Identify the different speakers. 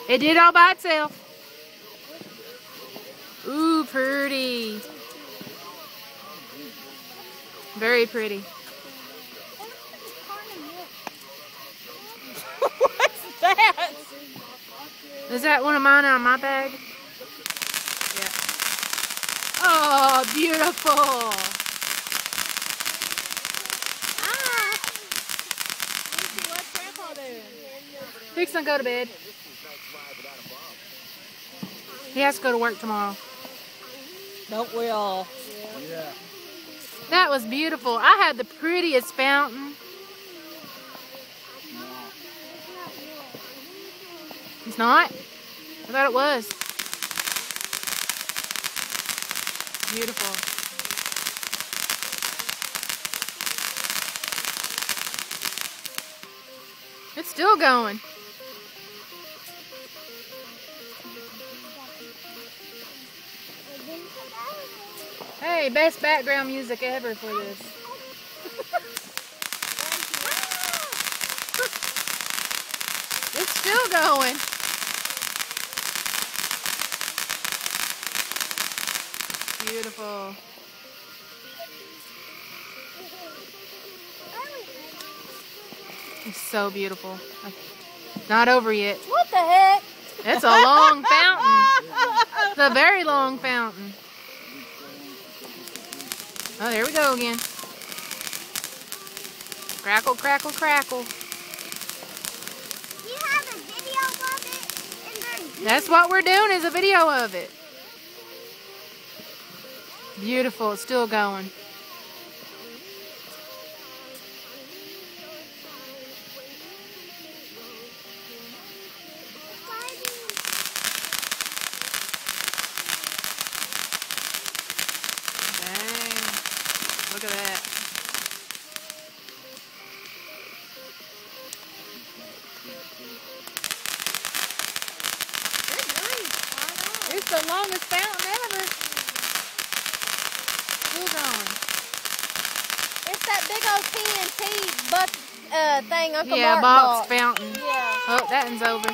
Speaker 1: It did all by itself. Ooh, pretty. Very pretty.
Speaker 2: What's that?
Speaker 1: Is that one of mine out of my bag? Yeah. Oh, beautiful.
Speaker 2: What's Grandpa doing?
Speaker 1: Fixing to go to bed. He has to go to work tomorrow.
Speaker 2: Don't we all?
Speaker 3: Yeah.
Speaker 1: That was beautiful. I had the prettiest fountain. It's not? I thought it was. Beautiful. It's still going. Hey, best background music ever for this. It's still going. Beautiful. It's so beautiful. Not over yet.
Speaker 2: What the heck?
Speaker 1: It's a long fountain. It's a very long fountain. Oh, there we go again. Crackle, crackle, crackle.
Speaker 4: You have a video of it? And
Speaker 1: That's what we're doing, is a video of it. Beautiful, it's still going. Dang, look at that. It's the longest fountain ever. Still going.
Speaker 2: It's that big old TNT thing Uncle
Speaker 1: Yeah,
Speaker 2: Mark
Speaker 1: box
Speaker 2: bought.
Speaker 1: fountain.
Speaker 2: Yeah.
Speaker 1: Oh, that one's over.